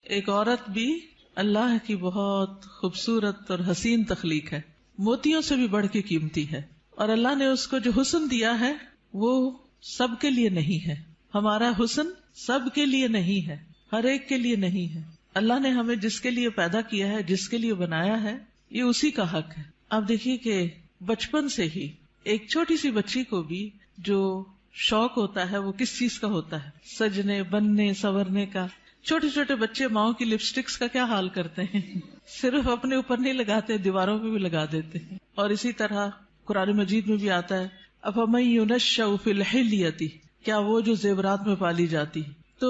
ایک عورت بھی اللہ کی بہت خوبصورت اور حسین تخلیق ہے، موتیوں سے بھی بڑھ کے قیمتی ہے، اور اللہ نے اس کو جو حسن دیا ہے وہ سب کے لیے نہیں ہے. ہمارا حسن سب کے لیے نہیں ہے، ہر ایک کے لیے نہیں ہے. اللہ نے ہمیں جس کے لیے پیدا کیا ہے، جس کے لیے بنایا ہے، یہ اسی کا حق ہے. آپ دیکھیے کہ بچپن سے ہی ایک چھوٹی سی بچی کو بھی جو شوق ہوتا ہے وہ کس چیز کا ہوتا ہے؟ سجنے، بننے، سنورنے کا. چھوٹے چھوٹے بچے ماؤں کی لپسٹکس کا کیا حال کرتے ہیں، صرف اپنے اوپر نہیں لگاتے، دیواروں پہ بھی لگا دیتے ہیں. اور اسی طرح قرآن مجید میں بھی آتا ہے افمن ينشأ فی الحلیۃ، کیا وہ جو زیورات میں پالی جاتی. تو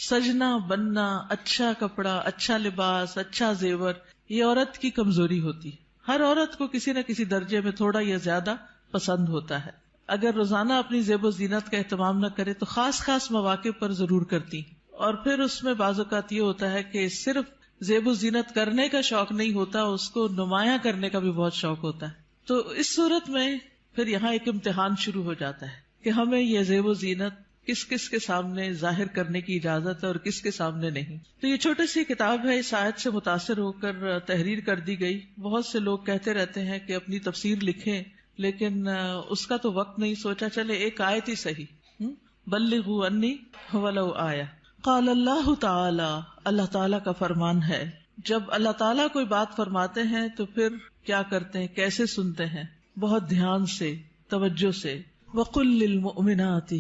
سجنا، بننا، اچھا کپڑا، اچھا لباس، اچھا زیور، یہ عورت کی کمزوری ہوتی. ہر عورت کو کسی نہ کسی درجے میں تھوڑا یا زیادہ پسند ہوتا ہے. اگر روزانہ اپنی زیب و زینت کا اہتمام نہ کرے تو خاص خاص مواقع پر ضرور کرتی. اور پھر اس میں بعض اوقات یہ ہوتا ہے کہ صرف زیب و زینت کرنے کا شوق نہیں ہوتا، اس کو نمایاں کرنے کا بھی بہت شوق ہوتا ہے. تو اس صورت میں پھر یہاں ایک امتحان شروع ہو جاتا ہے کہ ہمیں یہ زیب و زینت کس کس کے سامنے ظاہر کرنے کی اجازت ہے اور کس کے سامنے نہیں. تو یہ چھوٹی سی کتاب ہے، اس آیت سے متاثر ہو کر تحریر کر دی گئی. بہت سے لوگ کہتے رہتے ہیں کہ اپنی تفسیر لکھیں، لیکن اس کا تو وقت نہیں. سوچا چلے ایک آیت ہی صحیح، بلغوا انی ولو آیہ. قال اللہ تعالی، اللہ تعالیٰ کا فرمان ہے، جب اللہ تعالیٰ کوئی بات فرماتے ہیں تو پھر کیا کرتے ہیں، کیسے سنتے ہیں؟ بہت دھیان سے، توجہ سے. وقل للمؤمنات،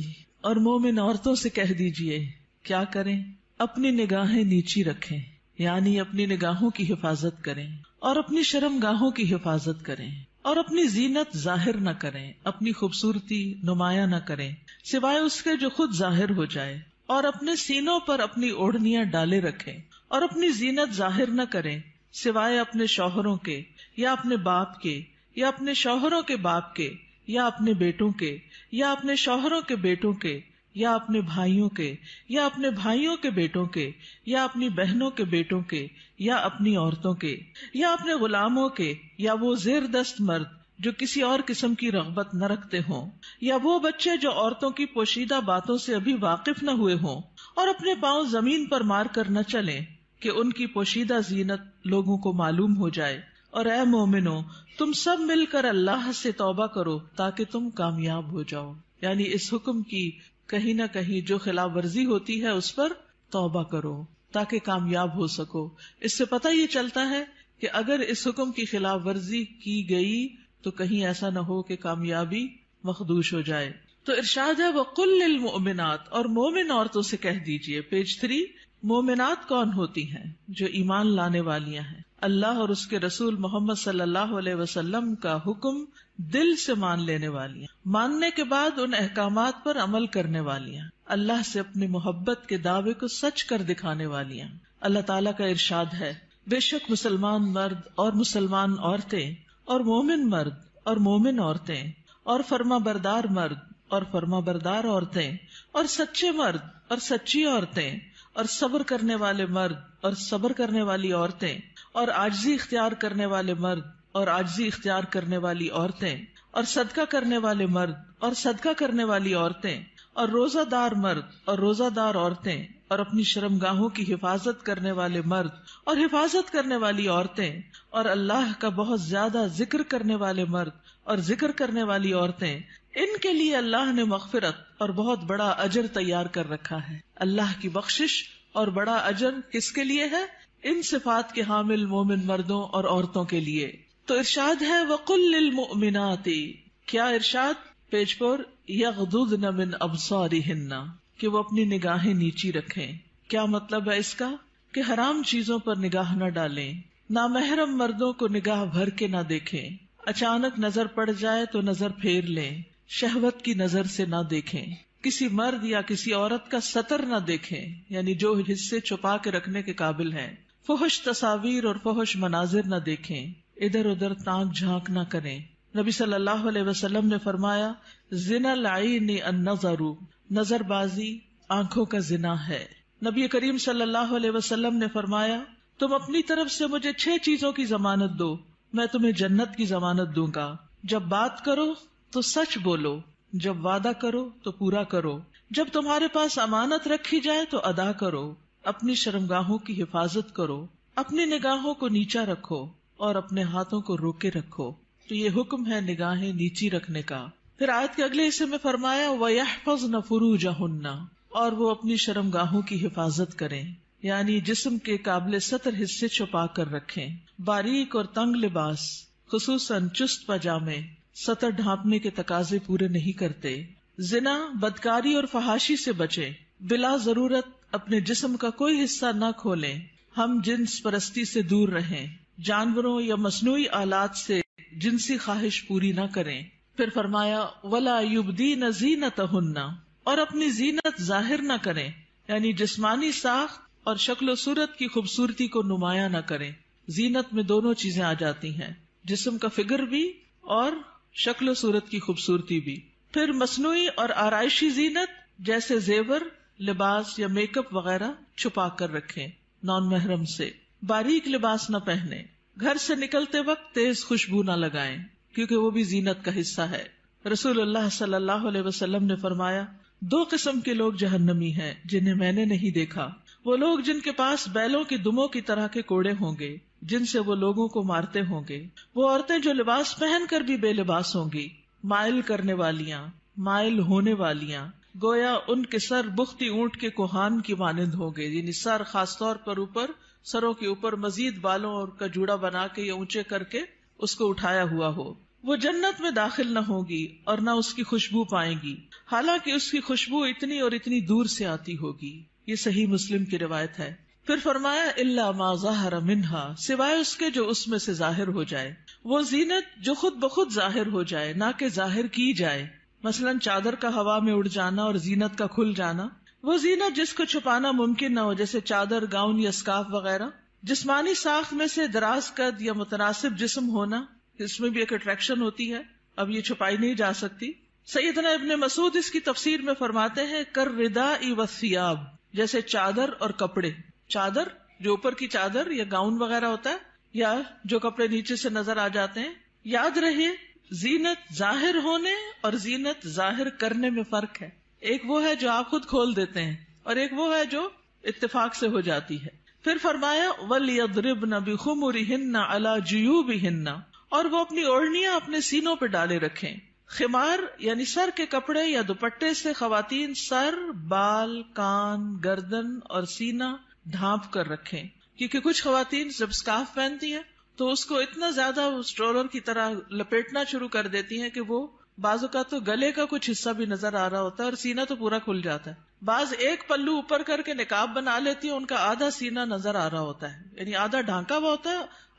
اور مومن عورتوں سے کہہ دیجئے کیا کریں؟ اپنی نگاہیں نیچی رکھیں، یعنی اپنی نگاہوں کی حفاظت کریں، اور اپنی شرم گاہوں کی حفاظت کریں، اور اپنی زینت ظاہر نہ کریں، اپنی خوبصورتی نمایاں نہ کریں سوائے اس کے جو خود ظاہر ہو جائے، اور اپنے سینوں پر اپنی اوڑھنیاں ڈالے رکھیں، اور اپنی زینت ظاہر نہ کریں سوائے اپنے شوہروں کے، یا اپنے باپ کے، یا اپنے شوہروں کے باپ کے، یا اپنے بیٹوں کے، یا اپنے شوہروں کے بیٹوں کے، یا اپنے بھائیوں کے، یا اپنے بھائیوں کے بیٹوں کے، یا اپنی بہنوں کے بیٹوں کے، یا اپنی عورتوں کے، یا اپنے غلاموں کے، یا وہ زیر دست مرد جو کسی اور قسم کی رغبت نہ رکھتے ہوں، یا وہ بچے جو عورتوں کی پوشیدہ باتوں سے ابھی واقف نہ ہوئے ہوں، اور اپنے پاؤں زمین پر مار کر نہ چلیں کہ ان کی پوشیدہ زینت لوگوں کو معلوم ہو جائے. اور اے مومنو، تم سب مل کر اللہ سے توبہ کرو تاکہ تم کامیاب ہو جاؤ. یعنی اس حکم کی کہیں نہ کہیں جو خلاف ورزی ہوتی ہے اس پر توبہ کرو تاکہ کامیاب ہو سکو. اس سے پتہ یہ چلتا ہے کہ اگر اس حکم کی خلاف ورزی کی گئی تو کہیں ایسا نہ ہو کہ کامیابی مخدوش ہو جائے. تو ارشاد ہے وَقُلْ لِلْمُؤْمِنَاتِ، اور مومن عورتوں سے کہہ دیجئے. پیج 3. مومنات کون ہوتی ہیں؟ جو ایمان لانے والیاں ہیں، اللہ اور اس کے رسول محمد صلی اللہ علیہ وسلم کا حکم دل سے مان لینے والیاں، ماننے کے بعد ان احکامات پر عمل کرنے والیاں، اللہ سے اپنی محبت کے دعوے کو سچ کر دکھانے والیاں. اللہ تعالیٰ کا ارشاد ہے بے شک مسلمان مرد اور مسلمان عورتیں، اور مومن مرد اور مومن عورتیں، اور فرما بردار مرد اور فرما بردار عورتیں، اور سچے مرد اور سچی عورتیں، اور صبر کرنے والے مرد اور صبر کرنے والی عورتیں، اور عاجزی اختیار کرنے والے مرد اور عاجزی اختیار کرنے والی عورتیں، اور صدقہ کرنے والے مرد اور صدقہ کرنے والی عورتیں، اور روزہ دار مرد اور روزہ دار عورتیں، اور اپنی شرمگاہوں کی حفاظت کرنے والے مرد اور حفاظت کرنے والی عورتیں، اور اللہ کا بہت زیادہ ذکر کرنے والے مرد اور ذکر کرنے والی عورتیں. ان کے لیے اللہ نے مغفرت اور بہت بڑا اجر تیار کر رکھا ہے. اللہ کی بخشش اور بڑا اجر کس کے لیے ہے؟ ان صفات کے حامل مومن مردوں اور عورتوں کے لیے. تو ارشاد ہے وَقُلْ لِلْمُؤْمِنَاتِ، کیا ارشاد؟ پیج 4. يَغْضُضْنَ مِنْ أَبْصَارِهِنَّ، کہ وہ اپنی نگاہیں نیچی رکھیں. کیا مطلب ہے اس کا؟ کہ حرام چیزوں پر نگاہ نہ ڈالیں، نامحرم مردوں کو نگاہ بھر کے نہ دیکھیں، اچانک نظر پڑ جائے تو نظر پھیر لیں، شہوت کی نظر سے نہ دیکھیں، کسی مرد یا کسی عورت کا سطر نہ دیکھیں، یعنی جو حصے چھپا کے رکھنے کے قابل ہیں، فحش تصاویر اور فحش مناظر نہ دیکھیں، ادھر ادھر تانک جھانک نہ کریں. نبی صلی اللہ علیہ وسلم نے فرمایا زنا العین النظر، نظر بازی آنکھوں کا زنا ہے. نبی کریم صلی اللہ علیہ وسلم نے فرمایا تم اپنی طرف سے مجھے 6 چیزوں کی ضمانت دو، میں تمہیں جنت کی ضمانت دوں گا. جب بات کرو تو سچ بولو، جب وعدہ کرو تو پورا کرو، جب تمہارے پاس امانت رکھی جائے تو ادا کرو، اپنی شرمگاہوں کی حفاظت کرو، اپنی نگاہوں کو نیچا رکھو اور اپنے ہاتھوں کو روکے رکھو. تو یہ حکم ہے نگاہیں نیچی رکھنے کا. پھر آیت کے اگلے حصے میں فرمایا وَيَحْفَظْنَ فُرُوجَهُنَّ، اور وہ اپنی شرمگاہوں کی حفاظت کریں، یعنی جسم کے قابل سطر حصے چھپا کر رکھیں. باریک اور تنگ لباس خصوصاً چست پاجامے سطر ڈھانپنے کے تقاضے پورے نہیں کرتے. زنا، بدکاری اور فحاشی سے بچیں. بلا ضرورت اپنے جسم کا کوئی حصہ نہ کھولیں. ہم جنس پرستی سے دور رہیں. جانوروں یا مصنوعی آلات سے جنسی خواہش پوری نہ کریں. پھر فرمایا وَلَا يُبْدِينَ زِينَتَهُنَّ، اور اپنی زینت ظاہر نہ کریں، یعنی جسمانی ساخت اور شکل و صورت کی خوبصورتی کو نمایاں نہ کریں. زینت میں دونوں چیزیں آ جاتی ہیں، جسم کا فگر بھی اور شکل و صورت کی خوبصورتی بھی. پھر مصنوعی اور آرائشی زینت جیسے زیور، لباس یا میک اپ وغیرہ چھپا کر رکھیں نان محرم سے. باریک لباس نہ پہنیں. گھر سے نکلتے وقت تیز خوشبو نہ لگائیں کیونکہ وہ بھی زینت کا حصہ ہے. رسول اللہ صلی اللہ علیہ وسلم نے فرمایا 2 قسم کے لوگ جہنمی ہیں جنہیں میں نے نہیں دیکھا. وہ لوگ جن کے پاس بیلوں کی دموں کی طرح کے کوڑے ہوں گے جن سے وہ لوگوں کو مارتے ہوں گے. وہ عورتیں جو لباس پہن کر بھی بے لباس ہوں گی، مائل کرنے والیاں، مائل ہونے والیاں، گویا ان کے سر بختی اونٹ کے کوہان کی مانند ہوں گے، یعنی سر خاص طور پر اوپر، سروں کے اوپر مزید بالوں اور کا جوڑا بنا کے یا اونچے کر کے اس کو اٹھایا ہوا ہو. وہ جنت میں داخل نہ ہوگی اور نہ اس کی خوشبو پائیں گی، حالانکہ اس کی خوشبو اتنی اور اتنی دور سے آتی ہوگی. یہ صحیح مسلم کی روایت ہے. پھر فرمایا الا ما ظہر منہا، سوائے اس کے جو اس میں سے ظاہر ہو جائے. وہ زینت جو خود بخود ظاہر ہو جائے، نہ کہ ظاہر کی جائے، مثلا چادر کا ہوا میں اڑ جانا اور زینت کا کھل جانا. وہ زینت جس کو چھپانا ممکن نہ ہو، جیسے چادر، گاؤن یا اسکارف وغیرہ. جسمانی ساخت میں سے دراز قد یا متناسب جسم ہونا، اس میں بھی ایک اٹریکشن ہوتی ہے، اب یہ چھپائی نہیں جا سکتی. سیدنا ابن مسعود اس کی تفسیر میں فرماتے ہیں کر رداء والثیاب، جیسے چادر اور کپڑے. چادر جو اوپر کی چادر یا گاؤن وغیرہ ہوتا ہے، یا جو کپڑے نیچے سے نظر آ جاتے ہیں. یاد رہے زینت ظاہر ہونے اور زینت ظاہر کرنے میں فرق ہے. ایک وہ ہے جو آپ خود کھول دیتے ہیں اور ایک وہ ہے جو اتفاق سے ہو جاتی ہے. پھر فرمایا وَلْيَضْرِبْنَ بِخُمُرِهِنَّ عَلَى جُيُوبِهِنَّ، اور وہ اپنی اوڑھنیاں اپنے سینوں پہ ڈالے رکھیں. خمار یعنی سر کے کپڑے یا دوپٹے سے خواتین سر، بال، کان، گردن اور سینہ ڈھانپ کر رکھیں، کیونکہ کچھ خواتین جب اسکارف پہنتی ہیں تو اس کو اتنا زیادہ اسٹرولر کی طرح لپیٹنا شروع کر دیتی ہیں کہ وہ بعض اوقات تو گلے کا کچھ حصہ بھی نظر آ رہا ہوتا ہے اور سینہ تو پورا کھل جاتا ہے. بعض ایک پلو اوپر کر کے نقاب بنا لیتی ہیں، ان کا آدھا سینہ نظر آ رہا ہوتا ہے، یعنی آدھا ڈھانکا ہوا ہوتا ہے،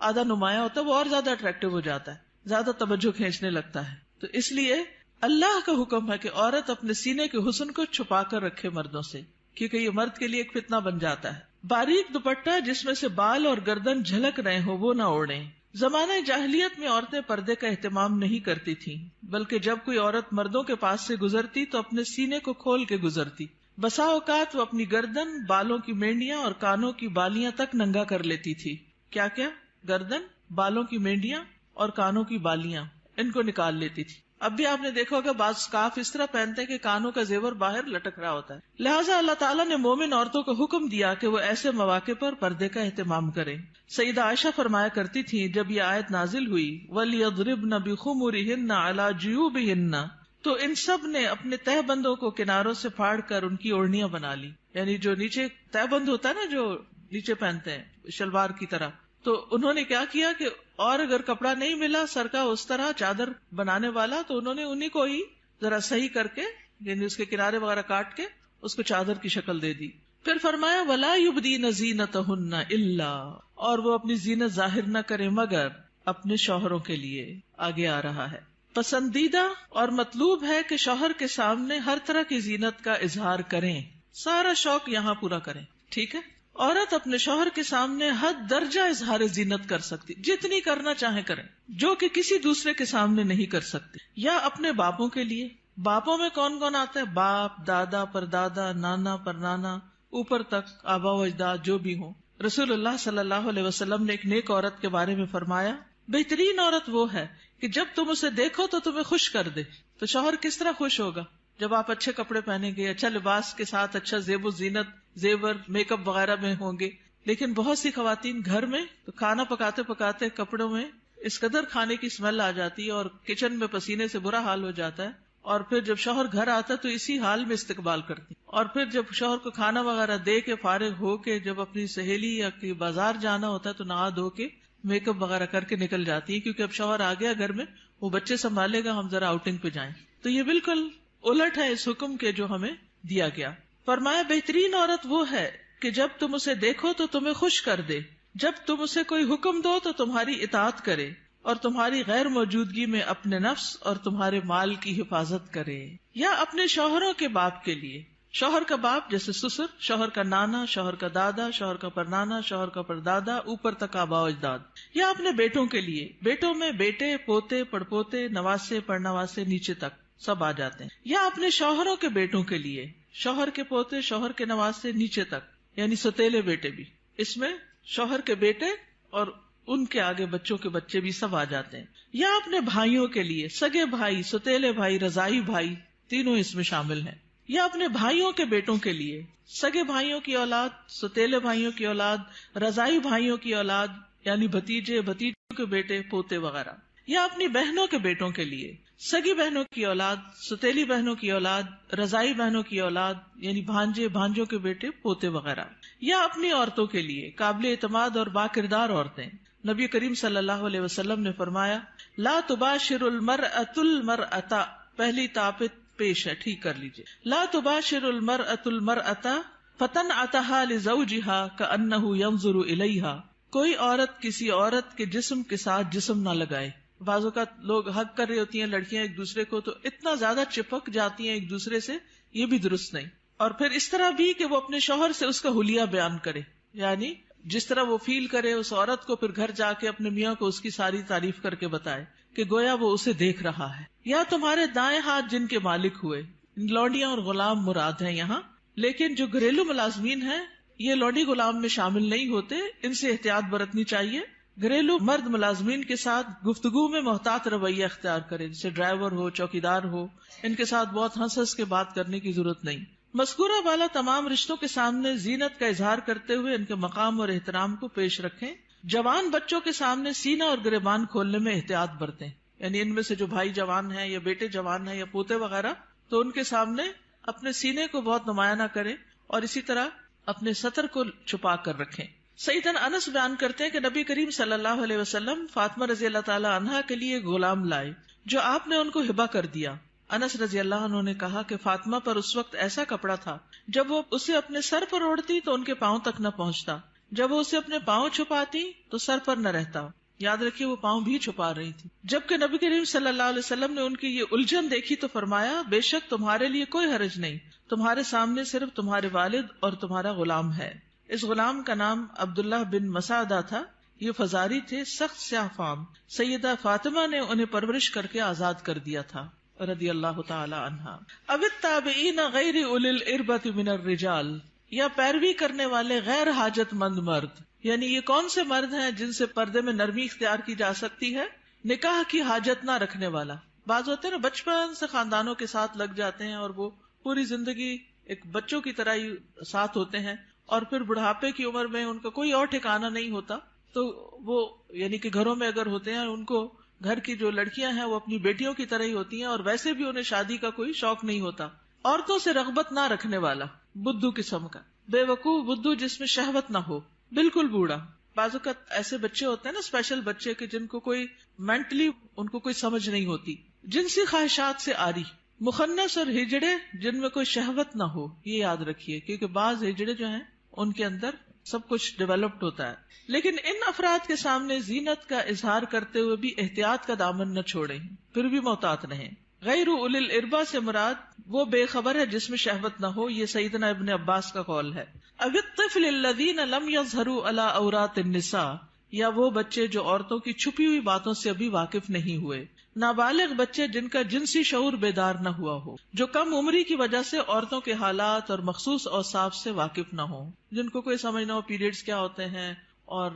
آدھا نمایاں ہوتا ہے، وہ اور زیادہ اٹریکٹیو ہو جاتا ہے، زیادہ توجہ کھینچنے لگتا ہے. تو اس لیے اللہ کا حکم ہے کہ عورت اپنے سینے کے حسن کو چھپا کر رکھے مردوں سے، کیونکہ یہ مرد کے لیے ایک فتنہ بن جاتا ہے. باریک دوپٹہ جس میں سے بال اور گردن جھلک رہے ہو وہ نہ اوڑھیں. زمانہ جاہلیت میں عورتیں پردے کا اہتمام نہیں کرتی تھیں، بلکہ جب کوئی عورت مردوں کے پاس سے گزرتی تو اپنے سینے کو کھول کے گزرتی. بسا اوقات وہ اپنی گردن، بالوں کی مینڈیاں اور کانوں کی بالیاں تک ننگا کر لیتی تھی. کیا کیا؟ گردن، بالوں کی مینڈیاں اور کانوں کی بالیاں، ان کو نکال لیتی تھی. اب بھی آپ نے دیکھا ہوگا بعض اسکارف اس طرح پہنتے کہ کانوں کا زیور باہر لٹک رہا ہوتا ہے. لہٰذا اللہ تعالیٰ نے مومن عورتوں کو حکم دیا کہ وہ ایسے مواقع پر پردے کا اہتمام کریں. سیدہ عائشہ فرمایا کرتی تھی جب یہ آیت نازل ہوئی وَلْيَضْرِبْنَ بِخُمُرِهِنَّ عَلَى جُيُوبِهِنَّ، تو ان سب نے اپنے تہ بندوں کو کناروں سے پھاڑ کر ان کی اوڑھنیاں بنا لی. یعنی جو نیچے تہ بند ہوتا ہے نا، جو نیچے پہنتے ہیں شلوار کی طرح، تو انہوں نے کیا کیا کہ اور اگر کپڑا نہیں ملا سر کا اس طرح چادر بنانے والا تو انہوں نے انہی کو ہی ذرا صحیح کر کے، یعنی اس کے کنارے وغیرہ کاٹ کے اس کو چادر کی شکل دے دی. پھر فرمایا وَلَا يُبْدِينَ زِينَتَهُنَّ إِلَّا، اور وہ اپنی زینت ظاہر نہ کریں مگر اپنے شوہروں کے لیے. آگے آ رہا ہے پسندیدہ اور مطلوب ہے کہ شوہر کے سامنے ہر طرح کی زینت کا اظہار کریں، سارا شوق یہاں پورا کریں. ٹھیک ہے، عورت اپنے شوہر کے سامنے حد درجہ اظہار زینت کر سکتی، جتنی کرنا چاہے کریں، جو کہ کسی دوسرے کے سامنے نہیں کر سکتی. یا اپنے باپوں کے لیے، باپوں میں کون کون آتا ہے؟ باپ، دادا، پردادا، نانا، پرنانا، اوپر تک آبا و اجداد جو بھی ہوں. رسول اللہ صلی اللہ علیہ وسلم نے ایک نیک عورت کے بارے میں فرمایا بہترین عورت وہ ہے کہ جب تم اسے دیکھو تو تمہیں خوش کر دے. تو شوہر کس طرح خوش ہوگا؟ جب آپ اچھے کپڑے پہنیں گے، اچھا لباس کے ساتھ اچھا زیب و زینت، زیور، میک اپ وغیرہ میں ہوں گے. لیکن بہت سی خواتین گھر میں تو کھانا پکاتے پکاتے کپڑوں میں اس قدر کھانے کی اسمیل آ جاتی ہے اور کچن میں پسینے سے برا حال ہو جاتا ہے، اور پھر جب شوہر گھر آتا ہے تو اسی حال میں استقبال کرتی، اور پھر جب شوہر کو کھانا وغیرہ دے کے فارغ ہو کے جب اپنی سہیلی یا کہ بازار جانا ہوتا ہے تو نہا دھو کے میک اپ وغیرہ کر کے نکل جاتی ہے، کیونکہ اب شوہر آ گیا گھر میں، وہ بچے سنبھالے گا، ہم ذرا آؤٹنگ پہ جائیں. تو یہ بالکل الٹ ہے اس حکم کے جو ہمیں دیا گیا. فرمایا بہترین عورت وہ ہے کہ جب تم اسے دیکھو تو تمہیں خوش کر دے، جب تم اسے کوئی حکم دو تو تمہاری اطاعت کرے، اور تمہاری غیر موجودگی میں اپنے نفس اور تمہارے مال کی حفاظت کرے. یا اپنے شوہروں کے باپ کے لیے، شوہر کا باپ جیسے سسر، شوہر کا نانا، شوہر کا دادا، شوہر کا پرنانا، شوہر کا پردادا، اوپر تک آباء و اجداد. یا اپنے بیٹوں کے لیے، بیٹوں میں بیٹے، پوتے، پڑپوتے، نواسے، پڑنواسے، نیچے تک سب آ جاتے ہیں. یا اپنے شوہروں کے بیٹوں کے لیے، شوہر کے پوتے، شوہر کے نواسے، نیچے تک، یعنی ستیلے بیٹے بھی. اس میں شوہر کے بیٹے اور ان کے آگے بچوں کے بچے بھی سب آ جاتے ہیں. یا اپنے بھائیوں کے لیے، سگے بھائی، ستیلے بھائی، رضائی بھائی، تینوں اس میں شامل ہیں. یا اپنے بھائیوں کے بیٹوں کے لیے، سگے بھائیوں کی اولاد، ستیلے بھائیوں کی اولاد، رضائی بھائیوں کی اولاد، یعنی بھتیجے، بھتیجوں کے بیٹے، پوتے وغیرہ. یا اپنی بہنوں کے بیٹوں کے لیے، سگی بہنوں کی اولاد، ستیلی بہنوں کی اولاد، رضائی بہنوں کی اولاد، یعنی بھانجے، بھانجوں کے بیٹے، پوتے وغیرہ. یا اپنی عورتوں کے لیے، قابل اعتماد اور باکردار عورتیں. نبی کریم صلی اللہ علیہ وسلم نے فرمایا، لا تباشر المرأة المرأة، پہلی تاپت پیش ہے، ٹھیک کر لیجئے. لا تباشر المرأة المرأة فتنعتها لزوجها كأنه ينظر إليها، کوئی عورت کسی عورت کے جسم کے ساتھ جسم نہ لگائے. بعض اوقات لوگ حق کر رہی ہوتی ہیں لڑکیاں ایک دوسرے کو، تو اتنا زیادہ چپک جاتی ہیں ایک دوسرے سے، یہ بھی درست نہیں. اور پھر اس طرح بھی کہ وہ اپنے شوہر سے اس کا حلیہ بیان کرے، یعنی جس طرح وہ فیل کرے اس عورت کو، پھر گھر جا کے اپنے میاں کو اس کی ساری تعریف کر کے بتائے کہ گویا وہ اسے دیکھ رہا ہے. یا تمہارے دائیں ہاتھ جن کے مالک ہوئے، لونڈیاں اور غلام مراد ہیں یہاں، لیکن جو گھریلو ملازمین ہیں یہ لونڈی غلام میں شامل نہیں ہوتے، ان سے احتیاط برتنی چاہیے. گھریلو مرد ملازمین کے ساتھ گفتگو میں محتاط رویہ اختیار کرے، جیسے ڈرائیور ہو، چوکیدار ہو، ان کے ساتھ بہت ہنس ہنس کے بات کرنے کی ضرورت نہیں. مذکورہ والا تمام رشتوں کے سامنے زینت کا اظہار کرتے ہوئے ان کے مقام اور احترام کو پیش رکھیں. جوان بچوں کے سامنے سینہ اور گریبان کھولنے میں احتیاط برتیں، یعنی ان میں سے جو بھائی جوان ہیں یا بیٹے جوان ہیں یا پوتے وغیرہ، تو ان کے سامنے اپنے سینے کو بہت نمایاں نہ کریں، اور اسی طرح اپنے سطر کو چھپا کر رکھیں. سیدنا انس بیان کرتے ہیں کہ نبی کریم صلی اللہ علیہ وسلم فاطمہ رضی اللہ تعالی عنہا کے لیے غلام لائے جو آپ نے ان کو ہبہ کر دیا. انس رضی اللہ عنہ نے کہا کہ فاطمہ پر اس وقت ایسا کپڑا تھا جب وہ اسے اپنے سر پر اوڑھتی تو ان کے پاؤں تک نہ پہنچتا، جب وہ اسے اپنے پاؤں چھپاتی تو سر پر نہ رہتا. یاد رکھیے وہ پاؤں بھی چھپا رہی تھی. جبکہ نبی کریم صلی اللہ علیہ وسلم نے ان کی یہ الجھن دیکھی تو فرمایا، بے شک تمہارے لیے کوئی حرج نہیں، تمہارے سامنے صرف تمہارے والد اور تمہارا غلام ہے. اس غلام کا نام عبداللہ بن مسعدہ تھا. یہ فزاری تھے، سخت سیاہ فام. سیدہ فاطمہ نے انہیں پرورش کر کے آزاد کر دیا تھا رضی اللہ تعالی عنہا. اب التابعین غیر اولی الاربۃ من الرجال، یا پیروی کرنے والے غیر حاجت مند مرد، یعنی یہ کون سے مرد ہیں جن سے پردے میں نرمی اختیار کی جا سکتی ہے؟ نکاح کی حاجت نہ رکھنے والا. بعض ہوتے ہیں نا بچپن سے خاندانوں کے ساتھ لگ جاتے ہیں اور وہ پوری زندگی ایک بچوں کی طرح ہی ساتھ ہوتے ہیں، اور پھر بڑھاپے کی عمر میں ان کا کوئی اور ٹھکانہ نہیں ہوتا، تو وہ یعنی کہ گھروں میں اگر ہوتے ہیں ان کو گھر کی جو لڑکیاں ہیں وہ اپنی بیٹیوں کی طرح ہی ہوتی ہیں، اور ویسے بھی انہیں شادی کا کوئی شوق نہیں ہوتا. عورتوں سے رغبت نہ رکھنے والا، بدھو قسم کا، بے وقوف بدھو جس میں شہوت نہ ہو، بالکل بوڑھا. بعض اوقات ایسے بچے ہوتے ہیں نا اسپیشل بچے کہ جن کو کوئی مینٹلی ان کو کوئی سمجھ نہیں ہوتی، جنسی خواہشات سے آری، مخنث اور ہجڑے جن میں کوئی شہوت نہ ہو. یہ یاد رکھیے کیونکہ بعض ہجڑے جو ہیں ان کے اندر سب کچھ ڈیولپڈ ہوتا ہے. لیکن ان افراد کے سامنے زینت کا اظہار کرتے ہوئے بھی احتیاط کا دامن نہ چھوڑیں، پھر بھی محتاط رہیں. غیر اولی الاربہ سے مراد وہ بے خبر ہے جس میں شہوت نہ ہو. یہ سیدنا ابن عباس کا قول ہے. اب الطفل الذین لم یظہروا علی عورات النساء، یا وہ بچے جو عورتوں کی چھپی ہوئی باتوں سے ابھی واقف نہیں ہوئے. نابالغ بچے جن کا جنسی شعور بیدار نہ ہوا ہو، جو کم عمری کی وجہ سے عورتوں کے حالات اور مخصوص اوصاف سے واقف نہ ہوں، جن کو کوئی سمجھ نہ ہو پیریڈز کیا ہوتے ہیں، اور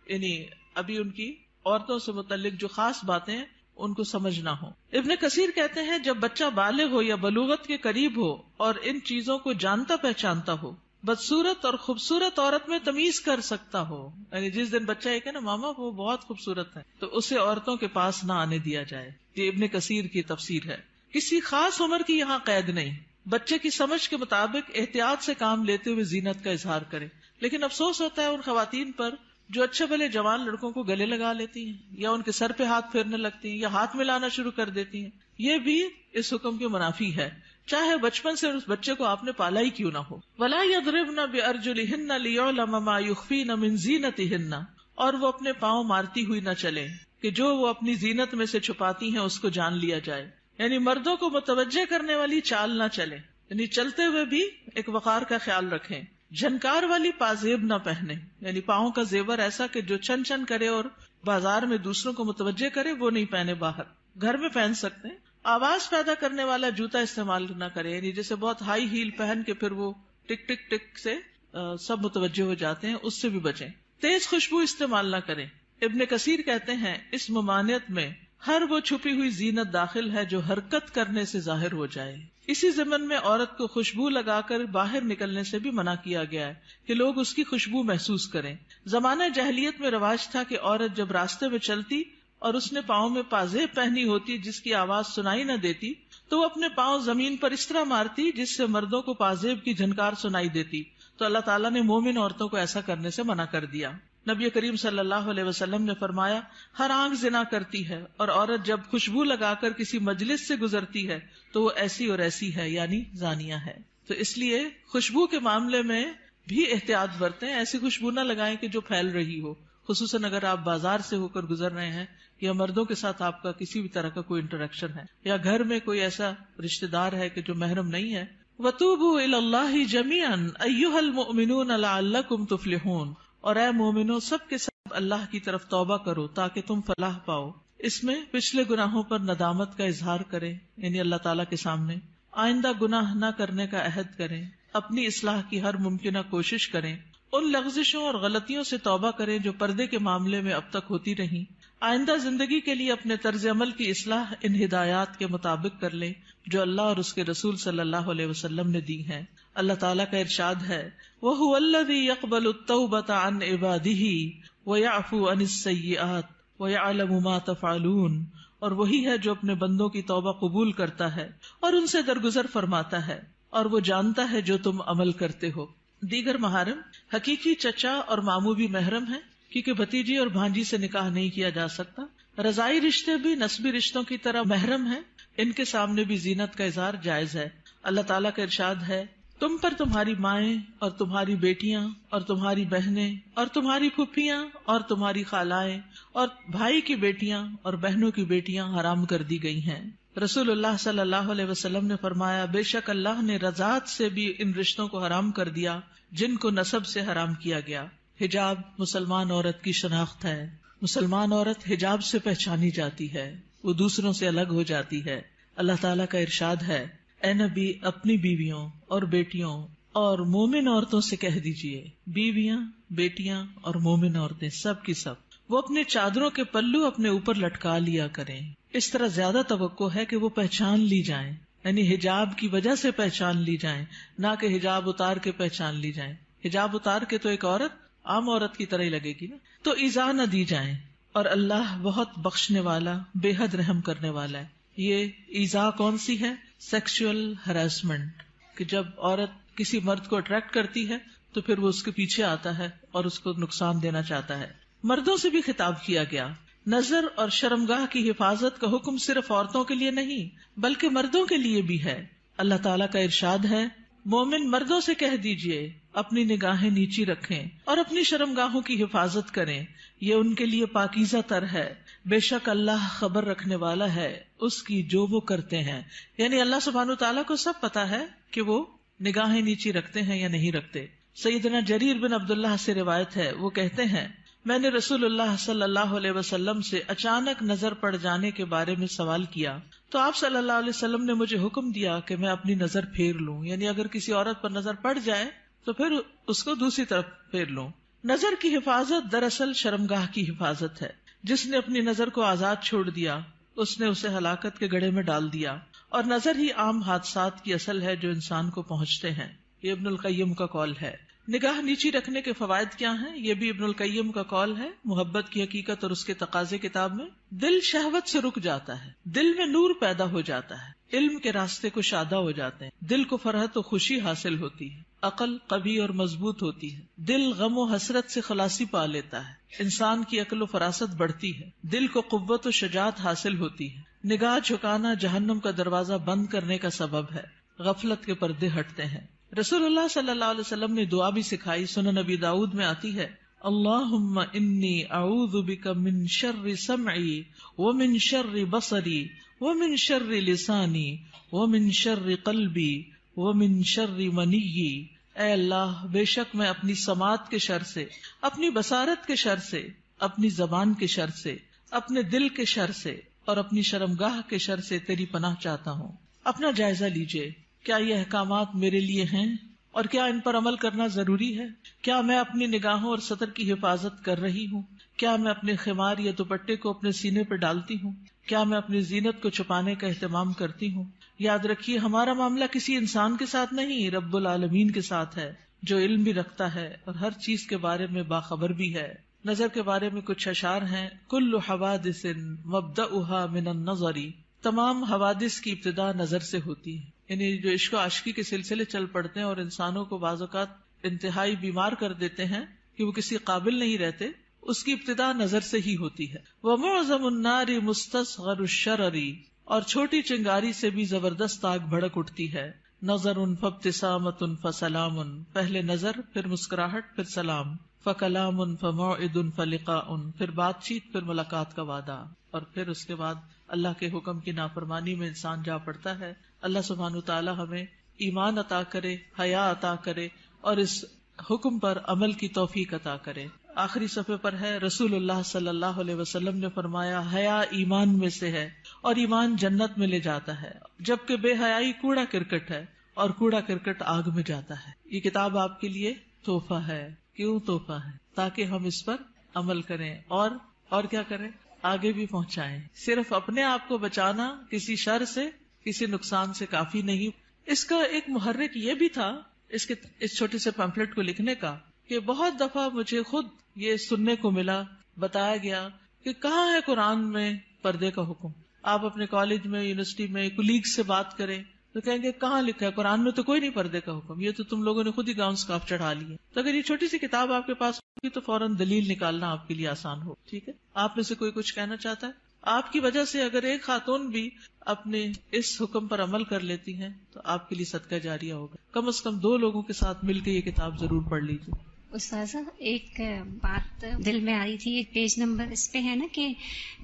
یعنی ابھی ان کی عورتوں سے متعلق جو خاص باتیں ہیں ان کو سمجھ نہ ہو. ابن کثیر کہتے ہیں جب بچہ بالغ ہو یا بلوغت کے قریب ہو اور ان چیزوں کو جانتا پہچانتا ہو، بدصورت اور خوبصورت عورت میں تمیز کر سکتا ہو، یعنی جس دن بچہ یہ کہ نا ماما وہ بہت خوبصورت ہے، تو اسے عورتوں کے پاس نہ آنے دیا جائے. یہ ابن کثیر کی تفسیر ہے. کسی خاص عمر کی یہاں قید نہیں، بچے کی سمجھ کے مطابق احتیاط سے کام لیتے ہوئے زینت کا اظہار کرے. لیکن افسوس ہوتا ہے ان خواتین پر جو اچھے بھلے جوان لڑکوں کو گلے لگا لیتی ہیں یا ان کے سر پہ ہاتھ پھیرنے لگتی ہیں یا ہاتھ ملانا شروع کر دیتی ہیں. یہ بھی اس حکم کے منافی ہے، چاہے بچپن سے اس بچے کو آپ نے پالا ہی کیوں نہ ہو. وَلَا يَضْرِبْنَ بِأَرْجُلِهِنَّ لِيُعْلَمَ مَا يُخْفِينَ مِنْ زِينَتِهِنَّ، اور وہ اپنے پاؤں مارتی ہوئی نہ چلیں کہ جو وہ اپنی زینت میں سے چھپاتی ہیں اس کو جان لیا جائے. یعنی مردوں کو متوجہ کرنے والی چال نہ چلے، یعنی چلتے ہوئے بھی ایک وقار کا خیال رکھیں. جھنکار والی پازیب نہ پہنے، یعنی پاؤں کا زیور ایسا کہ جو چھن چھن کرے اور بازار میں دوسروں کو متوجہ کرے وہ نہیں پہنے. باہر گھر میں پہن سکتے ہیں. آواز پیدا کرنے والا جوتا استعمال نہ کرے، یعنی جیسے بہت ہائی ہیل پہن کے پھر وہ ٹک ٹک ٹک سے سب متوجہ ہو جاتے ہیں، اس سے بھی بچیں. تیز خوشبو استعمال نہ کریں. ابن کثیر کہتے ہیں اس ممانعت میں ہر وہ چھپی ہوئی زینت داخل ہے جو حرکت کرنے سے ظاہر ہو جائے. اسی ضمن میں عورت کو خوشبو لگا کر باہر نکلنے سے بھی منع کیا گیا ہے کہ لوگ اس کی خوشبو محسوس کریں. زمانہ جاہلیت میں رواج تھا کہ عورت جب راستے میں چلتی اور اس نے پاؤں میں پازیب پہنی ہوتی جس کی آواز سنائی نہ دیتی تو وہ اپنے پاؤں زمین پر اس طرح مارتی جس سے مردوں کو پازیب کی جھنکار سنائی دیتی. تو اللہ تعالیٰ نے مومن عورتوں کو ایسا کرنے سے منع کر دیا. نبی کریم صلی اللہ علیہ وسلم نے فرمایا ہر آنکھ زنا کرتی ہے، اور عورت جب خوشبو لگا کر کسی مجلس سے گزرتی ہے تو وہ ایسی اور ایسی ہے، یعنی زانیہ ہے. تو اس لیے خوشبو کے معاملے میں بھی احتیاط برتیں. ایسی خوشبو نہ لگائیں کہ جو پھیل رہی ہو، خصوصاً اگر آپ بازار سے ہو کر گزر رہے ہیں یا مردوں کے ساتھ آپ کا کسی بھی طرح کا کوئی انٹریکشن ہے، یا گھر میں کوئی ایسا رشتہ دار ہے کہ جو محرم نہیں ہے. وَتُوبُوا إِلَى اللَّهِ جَمِيعًا أَيُّهَا الْمُؤْمِنُونَ لَعَلَّكُمْ تُفْلِحُونَ، اور اے مومنو سب کے سب اللہ کی طرف توبہ کرو تاکہ تم فلاح پاؤ. اس میں پچھلے گناہوں پر ندامت کا اظہار کریں، یعنی اللہ تعالیٰ کے سامنے آئندہ گناہ نہ کرنے کا عہد کریں، اپنی اصلاح کی ہر ممکنہ کوشش کریں، ان لغزشوں اور غلطیوں سے توبہ کریں جو پردے کے معاملے میں اب تک ہوتی رہیں. آئندہ زندگی کے لیے اپنے طرز عمل کی اصلاح ان ہدایات کے مطابق کر لیں جو اللہ اور اس کے رسول صلی اللہ علیہ وسلم نے دی ہیں. اللہ تعالیٰ کا ارشاد ہے وَهُوَ الَّذِي يَقْبَلُ التَّوْبَةَ عَنْ عِبَادِهِ وَيَعْفُو عَنِ السَّيِّئَاتِ وَيَعْلَمُ مَا تَفْعَلُونَ، اور وہی ہے جو اپنے بندوں کی توبہ قبول کرتا ہے اور ان سے درگزر فرماتا ہے، اور وہ جانتا ہے جو تم عمل کرتے ہو. دیگر محارم حقیقی چچا اور ماموں بھی محرم ہیں، کیونکہ بھتیجی اور بھانجی سے نکاح نہیں کیا جا سکتا. رضائی رشتے بھی نسبی رشتوں کی طرح محرم ہیں، ان کے سامنے بھی زینت کا اظہار جائز ہے. اللہ تعالیٰ کا ارشاد ہے تم پر تمہاری مائیں اور تمہاری بیٹیاں اور تمہاری بہنیں اور تمہاری پھپھیاں اور تمہاری خالائیں اور بھائی کی بیٹیاں اور بہنوں کی بیٹیاں حرام کر دی گئی ہیں. رسول اللہ صلی اللہ علیہ وسلم نے فرمایا بے شک اللہ نے رضاعت سے بھی ان رشتوں کو حرام کر دیا جن کو نسب سے حرام کیا گیا. حجاب مسلمان عورت کی شناخت ہے. مسلمان عورت حجاب سے پہچانی جاتی ہے، وہ دوسروں سے الگ ہو جاتی ہے. اللہ تعالیٰ کا ارشاد ہے اے نبی اپنی بیویوں اور بیٹیوں اور مومن عورتوں سے کہہ دیجئے، بیویاں بیٹیاں اور مومن عورتیں سب کی سب وہ اپنے چادروں کے پلو اپنے اوپر لٹکا لیا کریں. اس طرح زیادہ توقع ہے کہ وہ پہچان لی جائیں، یعنی حجاب کی وجہ سے پہچان لی جائیں، نہ کہ حجاب اتار کے پہچان لی جائیں. حجاب اتار کے تو ایک عورت عام عورت کی طرح ہی لگے گی نا. تو ایذا نہ دی جائیں، اور اللہ بہت بخشنے والا بے حد رحم کرنے والا ہے. یہ ایذا کون سی ہے؟ سیکسول ہراسمنٹ، کہ جب عورت کسی مرد کو اٹریکٹ کرتی ہے تو پھر وہ اس کے پیچھے آتا ہے اور اس کو نقصان دینا چاہتا ہے. مردوں سے بھی خطاب کیا گیا. نظر اور شرمگاہ کی حفاظت کا حکم صرف عورتوں کے لیے نہیں بلکہ مردوں کے لیے بھی ہے. اللہ تعالیٰ کا ارشاد ہے مومن مردوں سے کہہ دیجئے اپنی نگاہیں نیچی رکھیں اور اپنی شرمگاہوں کی حفاظت کریں، یہ ان کے لیے پاکیزہ تر ہے. بے شک اللہ خبر رکھنے والا ہے اس کی جو وہ کرتے ہیں. یعنی اللہ سبحانہ وتعالیٰ کو سب پتا ہے کہ وہ نگاہیں نیچی رکھتے ہیں یا نہیں رکھتے. سیدنا جریر بن عبداللہ سے روایت ہے، وہ کہتے ہیں میں نے رسول اللہ صلی اللہ علیہ وسلم سے اچانک نظر پڑ جانے کے بارے میں سوال کیا تو آپ صلی اللہ علیہ وسلم نے مجھے حکم دیا کہ میں اپنی نظر پھیر لوں. یعنی اگر کسی عورت پر نظر پڑ جائے تو پھر اس کو دوسری طرف پھیر لوں. نظر کی حفاظت دراصل شرمگاہ کی حفاظت ہے. جس نے اپنی نظر کو آزاد چھوڑ دیا اس نے اسے ہلاکت کے گڑھے میں ڈال دیا، اور نظر ہی عام حادثات کی اصل ہے جو انسان کو پہنچتے ہیں. یہ ابن القیم کا قول ہے. نگاہ نیچی رکھنے کے فوائد کیا ہیں؟ یہ بھی ابن القیم کا قول ہے. محبت کی حقیقت اور اس کے تقاضے کتاب میں. دل شہوت سے رک جاتا ہے، دل میں نور پیدا ہو جاتا ہے، علم کے راستے کو شادہ ہو جاتے ہیں، دل کو فرحت و خوشی حاصل ہوتی ہے، عقل قوی اور مضبوط ہوتی ہے، دل غم و حسرت سے خلاصی پا لیتا ہے، انسان کی عقل و فراست بڑھتی ہے، دل کو قوت و شجاعت حاصل ہوتی ہے. نگاہ جھکانا جہنم کا دروازہ بند کرنے کا سبب ہے، غفلت کے پردے ہٹتے ہیں. رسول اللہ صلی اللہ علیہ وسلم نے دعا بھی سکھائی، سنن نبی داؤد میں آتی ہے، اللہم انی اعوذ بک من شر سمعی ومن شر بصری ومن شر لسانی ومن شر قلبی ومن شر منی. اے اللہ، بے شک میں اپنی سماعت کے شر سے، اپنی بصارت کے شر سے، اپنی زبان کے شر سے، اپنے دل کے شر سے اور اپنی شرمگاہ کے شر سے تیری پناہ چاہتا ہوں. اپنا جائزہ لیجئے، کیا یہ احکامات میرے لیے ہیں اور کیا ان پر عمل کرنا ضروری ہے؟ کیا میں اپنی نگاہوں اور سطر کی حفاظت کر رہی ہوں؟ کیا میں اپنے خمار یا دوپٹے کو اپنے سینے پر ڈالتی ہوں؟ کیا میں اپنی زینت کو چھپانے کا اہتمام کرتی ہوں؟ یاد رکھیے، ہمارا معاملہ کسی انسان کے ساتھ نہیں، رب العالمین کے ساتھ ہے، جو علم بھی رکھتا ہے اور ہر چیز کے بارے میں باخبر بھی ہے. نظر کے بارے میں کچھ اشعار ہیں. کل حوادث مبدأها من النظر، تمام حوادث کی ابتدا نظر سے ہوتی ہے. یعنی جو عشق و عاشقی کے سلسلے چل پڑتے ہیں اور انسانوں کو بعض اوقات انتہائی بیمار کر دیتے ہیں کہ وہ کسی قابل نہیں رہتے، اس کی ابتدا نظر سے ہی ہوتی ہے. وَمُعْظَمُ النَّارِ مُسْتَصْغَرُ الشَّرَرِ، اور چھوٹی چنگاری سے بھی زبردست آگ بھڑک اٹھتی ہے. نظر فابتسامۃ فسلام، پہلے نظر، پھر مسکراہٹ، پھر سلام. فکلام فموعد فلقاء، پھر بات چیت، پھر ملاقات کا وعدہ، اور پھر اس کے بعد اللہ کے حکم کی نافرمانی میں انسان جا پڑتا ہے. اللہ سبحانہ وتعالی ہمیں ایمان عطا کرے، حیا عطا کرے اور اس حکم پر عمل کی توفیق عطا کرے. آخری صفحے پر ہے، رسول اللہ صلی اللہ علیہ وسلم نے فرمایا، حیا ایمان میں سے ہے اور ایمان جنت میں لے جاتا ہے، جبکہ بے حیائی کوڑا کرکٹ ہے اور کوڑا کرکٹ آگ میں جاتا ہے. یہ کتاب آپ کے لیے تحفہ ہے. کیوں تحفہ ہے؟ تاکہ ہم اس پر عمل کریں اور کیا کریں، آگے بھی پہنچائیں. صرف اپنے آپ کو بچانا کسی شر سے، کسی نقصان سے کافی نہیں. اس کا ایک محرک یہ بھی تھا اس چھوٹے سے پیمفلٹ کو لکھنے کا، کہ بہت دفعہ مجھے خود یہ سننے کو ملا، بتایا گیا کہ کہاں ہے قرآن میں پردے کا حکم. آپ اپنے کالج میں، یونیورسٹی میں کولیگ سے بات کریں تو کہیں گے کہاں لکھا ہے قرآن میں؟ تو کوئی نہیں پردے کا حکم، یہ تو تم لوگوں نے خود ہی گاؤن سکارف چڑھا لیے. تو اگر یہ چھوٹی سی کتاب آپ کے پاس ہوگی تو فوراً دلیل نکالنا آپ کے لیے آسان ہو. ٹھیک ہے، آپ میں سے کوئی کچھ کہنا چاہتا ہے؟ آپ کی وجہ سے اگر ایک خاتون بھی اپنے اس حکم پر عمل کر لیتی ہیں تو آپ کے لیے صدقہ جاریہ ہوگا. کم از کم 2 لوگوں کے ساتھ مل کے یہ کتاب ضرور پڑھ لیجیے. استاذہ، ایک بات دل میں آ رہی تھی، ایک پیج نمبر اس پہ ہے نا کہ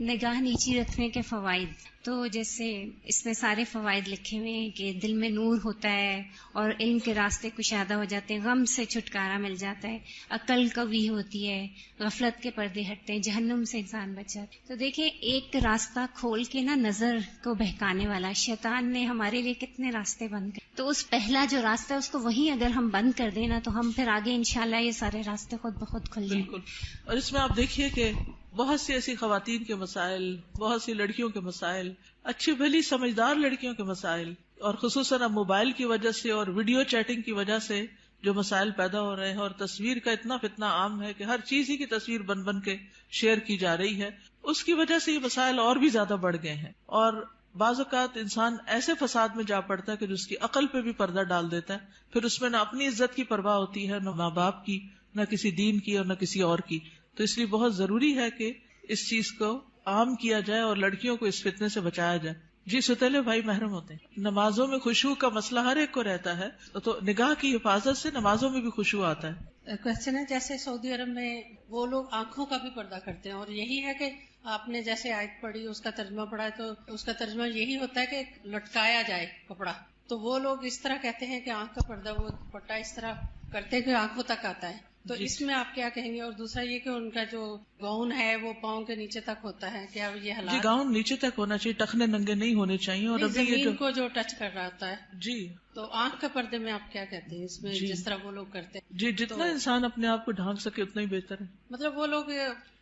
نگاہ نیچی رکھنے کے فوائد. تو جیسے اس میں سارے فوائد لکھے ہوئے ہیں کہ دل میں نور ہوتا ہے اور علم کے راستے کشادہ ہو جاتے ہیں، غم سے چھٹکارا مل جاتا ہے، عقل قوی ہوتی ہے، غفلت کے پردے ہٹتے ہیں، جہنم سے انسان بچ جاتا ہے. تو دیکھیں، ایک راستہ کھول کے نا نظر کو بہکانے والا شیطان نے ہمارے لیے کتنے راستے بند کر، تو اس پہلا جو راستہ ہے اس کو وہیں اگر ہم بند کر دیں نا تو ہم پھر آگے انشاءاللہ یہ سارے راستے خود بخود کھل جائیں. بالکل. اور اس میں آپ دیکھیے کہ بہت سی ایسی خواتین کے مسائل، بہت سی لڑکیوں کے مسائل، اچھی بھلی سمجھدار لڑکیوں کے مسائل، اور خصوصاً اب موبائل کی وجہ سے اور ویڈیو چیٹنگ کی وجہ سے جو مسائل پیدا ہو رہے ہیں، اور تصویر کا اتنا فتنہ عام ہے کہ ہر چیز ہی کی تصویر بن بن کے شیئر کی جا رہی ہے، اس کی وجہ سے یہ مسائل اور بھی زیادہ بڑھ گئے ہیں. اور بعض اوقات انسان ایسے فساد میں جا پڑتا ہے کہ جس کی عقل پہ بھی پردہ ڈال دیتا ہے، پھر اس میں نہ اپنی عزت کی پرواہ ہوتی ہے، نہ ماں باپ کی، نہ کسی دین کی اور نہ کسی اور کی. تو اس لیے بہت ضروری ہے کہ اس چیز کو عام کیا جائے اور لڑکیوں کو اس فتنے سے بچایا جائے. جی، ستیلے بھائی محرم ہوتے ہیں. نمازوں میں خشوع کا مسئلہ ہر ایک کو رہتا ہے، تو نگاہ کی حفاظت سے نمازوں میں بھی خشوع آتا ہے. کوشچن ہے، جیسے سعودی عرب میں وہ لوگ آنکھوں کا بھی پردہ کرتے ہیں، اور یہی ہے کہ آپ نے جیسے آیت پڑھی، اس کا ترجمہ پڑھا ہے، تو اس کا ترجمہ یہی ہوتا ہے کہ لٹکایا جائے کپڑا. تو وہ لوگ اس طرح کہتے ہیں کہ آنکھ کا پردہ، وہ دوپٹہ اس طرح کرتے ہیں کہ آنکھوں تک آتا ہے. تو اس میں آپ کیا کہیں گے؟ اور دوسرا یہ کہ ان کا جو گاؤن ہے وہ پاؤں کے نیچے تک ہوتا ہے، کیا یہ حالات؟ جی گاؤن نیچے تک ہونا چاہیے، ٹخنے ننگے نہیں ہونے چاہیے. اور ابھی یہ زمین کو جو ٹچ کر رہا ہوتا ہے. جی تو آنکھ کے پردے میں آپ کیا کہتے ہیں اس میں؟ جس طرح وہ لوگ کرتے ہیں جی، جتنا انسان اپنے آپ کو ڈھانک سکے اتنا ہی بہتر ہے. مطلب وہ لوگ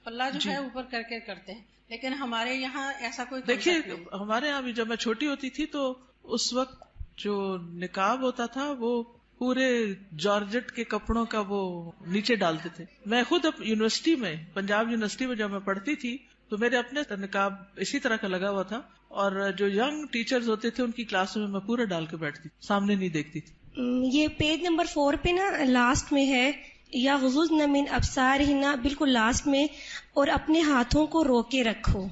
پلہ جو ہے اوپر کر کے کرتے ہیں، لیکن ہمارے یہاں ایسا کوئی دیکھیے ہمارے یہاں بھی جب میں چھوٹی ہوتی تھی تو اس وقت جو نقاب ہوتا تھا وہ پورے جارجٹ کے کپڑوں کا وہ نیچے ڈالتے تھے. میں خود یونیورسٹی میں، پنجاب یونیورسٹی میں جب میں پڑھتی تھی تو میرے اپنے نقاب اسی طرح کا لگا ہوا تھا، اور جو ینگ ٹیچرز ہوتے تھے ان کی کلاس میں پورا ڈال کے بیٹھتی تھی، سامنے نہیں دیکھتی تھی. یہ پیج نمبر 4 پہ نا لاسٹ میں ہے، یا غضضن من ابصارہن، بالکل لاسٹ میں، اور اپنے ہاتھوں کو روکے رکھو.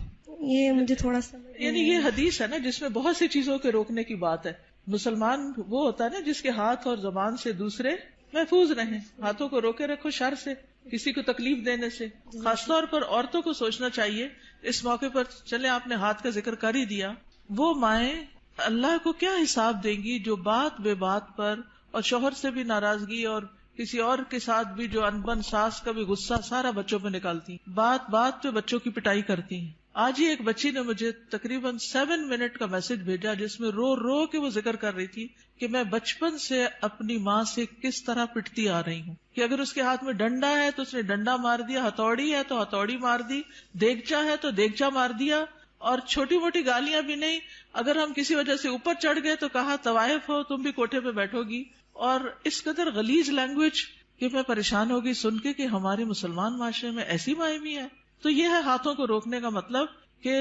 یہ مجھے تھوڑا سا یعنی یہ حدیث ہے نا جس میں بہت سی چیزوں کے روکنے کی بات ہے. مسلمان وہ ہوتا ہے نا جس کے ہاتھ اور زبان سے دوسرے محفوظ رہیں. ہاتھوں کو روکے رکھو شر سے، کسی کو تکلیف دینے سے. خاص طور پر عورتوں کو سوچنا چاہیے اس موقع پر. چلے آپ نے ہاتھ کا ذکر کر ہی دیا، وہ مائیں اللہ کو کیا حساب دیں گی جو بات بے بات پر اور شوہر سے بھی ناراضگی اور کسی اور کے ساتھ بھی جو انبن ساس کا بھی غصہ سارا بچوں پہ نکالتی، بات بات پہ بچوں کی پٹائی کرتی ہیں. آج ہی ایک بچی نے مجھے تقریباً 7 منٹ کا میسج بھیجا جس میں رو رو کے وہ ذکر کر رہی تھی کہ میں بچپن سے اپنی ماں سے کس طرح پٹتی آ رہی ہوں، کہ اگر اس کے ہاتھ میں ڈنڈا ہے تو اس نے ڈنڈا مار دیا، ہتھوڑی ہے تو ہتھوڑی مار دی، دیگچا ہے تو دیگچا مار دیا، اور چھوٹی موٹی گالیاں بھی نہیں. اگر ہم کسی وجہ سے اوپر چڑھ گئے تو کہا طوائف ہو تم بھی کوٹھے پہ بیٹھو گی. اور اس قدر غلیظ لینگویج کہ میں پریشان ہوگی سن کے کہ ہمارے مسلمان معاشرے میں ایسی مائیں بھی ہیں. تو یہ ہے ہاتھوں کو روکنے کا مطلب کہ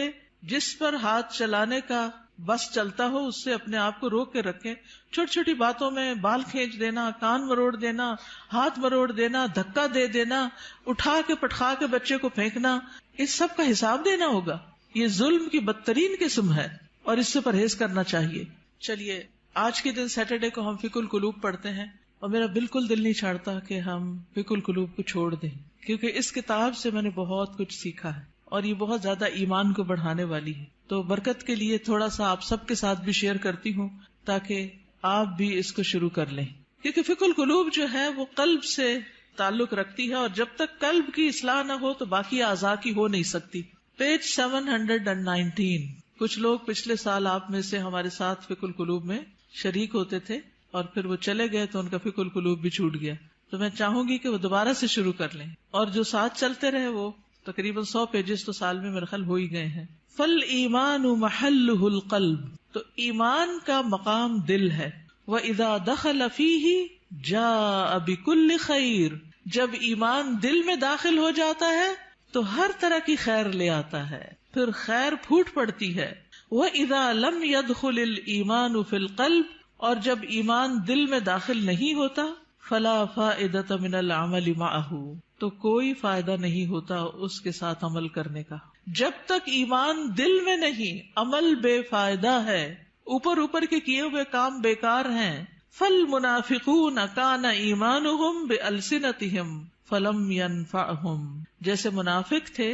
جس پر ہاتھ چلانے کا بس چلتا ہو اس سے اپنے آپ کو روک کے رکھیں. چھوٹی چھوٹی باتوں میں بال کھینچ دینا، کان مروڑ دینا، ہاتھ مروڑ دینا، دھکا دے دینا، اٹھا کے پٹخا کے بچے کو پھینکنا، اس سب کا حساب دینا ہوگا. یہ ظلم کی بدترین قسم ہے اور اس سے پرہیز کرنا چاہیے. چلیے آج کے دن سیٹرڈے کو ہم فقہ القلوب پڑھتے ہیں، اور میرا بالکل دل نہیں چاہتا کہ ہم فقہ القلوب کو چھوڑ دیں، کیونکہ اس کتاب سے میں نے بہت کچھ سیکھا ہے اور یہ بہت زیادہ ایمان کو بڑھانے والی ہے. تو برکت کے لیے تھوڑا سا آپ سب کے ساتھ بھی شیئر کرتی ہوں تاکہ آپ بھی اس کو شروع کر لیں، کیونکہ فقہ القلوب جو ہے وہ قلب سے تعلق رکھتی ہے، اور جب تک قلب کی اصلاح نہ ہو تو باقی اعضاء کی ہو نہیں سکتی. پیج 719. کچھ لوگ پچھلے سال آپ میں سے ہمارے ساتھ فقہ القلوب میں شریک ہوتے تھے اور پھر وہ چلے گئے تو ان کا فقہ القلوب بھی چھوٹ گیا. تو میں چاہوں گی کہ وہ دوبارہ سے شروع کر لیں، اور جو ساتھ چلتے رہے وہ تقریباً 100 پیجز تو سال میں میرے خیال ہو ہی گئے ہیں. فَالْإِيمَانُ مَحَلُّهُ الْقَلْبُ، تو ایمان کا مقام دل ہے. وَإِذَا دَخَلَ فِيهِ جَاءَ بِكُلِّ خَيْرٍ، جب ایمان دل میں داخل ہو جاتا ہے تو ہر طرح کی خیر لے آتا ہے، پھر خیر پھوٹ پڑتی ہے. وَإِذَا لَمْ يَدْخُلِ الْإِيمَانُ فِي الْقَلْبِ، اور جب ایمان دل میں داخل نہیں ہوتا فَلَا فَائِدَةَ مِنَ الْعَمَلِ مَعَهُ، تو کوئی فائدہ نہیں ہوتا اس کے ساتھ عمل کرنے کا. جب تک ایمان دل میں نہیں عمل بے فائدہ ہے، اوپر کے کیے ہوئے کام بیکار ہیں. فَالْمُنَافِقُونَ كَانَ إِيمَانُهُمْ بِأَلْسِنَتِهِمْ فَلَمْ يَنْفَعْهُمْ، جیسے منافق تھے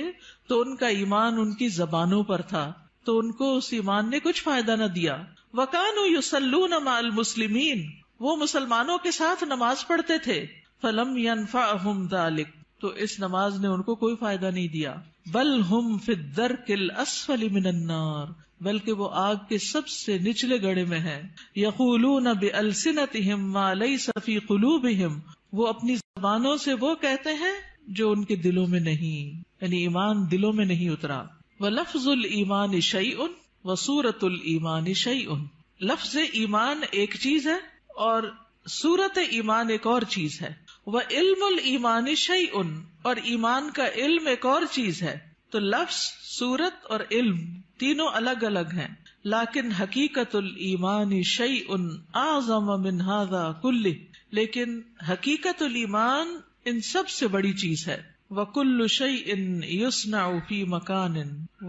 تو ان کا ایمان ان کی زبانوں پر تھا تو ان کو اس ایمان نے کچھ فائدہ نہ دیا. وَكَانُوا يُصَلُّونَ مَعَ الْمُسْلِمِينَ، وہ مسلمانوں کے ساتھ نماز پڑھتے تھے. فَلَمْ يَنْفَعْهُمْ ذَلِكَ، تو اس نماز نے ان کو کوئی فائدہ نہیں دیا. بَلْ هُمْ فِي الدَّرْكِ الْأَسْفَلِ مِنَ النَّارِ، بلکہ وہ آگ کے سب سے نچلے گڑھے میں ہیں. يَقُولُونَ بِأَلْسِنَتِهِمْ مَا لَيْسَ فِي قُلُوبِهِمْ، وہ اپنی زبانوں سے وہ کہتے ہیں جو ان کے دلوں میں نہیں، یعنی ایمان دلوں میں نہیں اترا. وَلَفْظُ الْإِيمَانِ شَيْءٌ وَصُورَةُ الْإِيمَانِ شَيْءٌ، لفظ ایمان ایک چیز ہے اور صورت ایمان ایک اور چیز ہے. وَعِلْمُ الْإِيمَانِ شَيْءٌ، اور ایمان کا علم ایک اور چیز ہے. تو لفظ، صورت اور علم تینوں الگ الگ ہیں، لیکن حقیقت الایمان شیء اعظم من ھذا کلہ، لیکن حقیقت الایمان ان سب سے بڑی چیز ہے. وَكُلُّ شَيْءٍ يُصْنَعُ فِي مَكَانٍ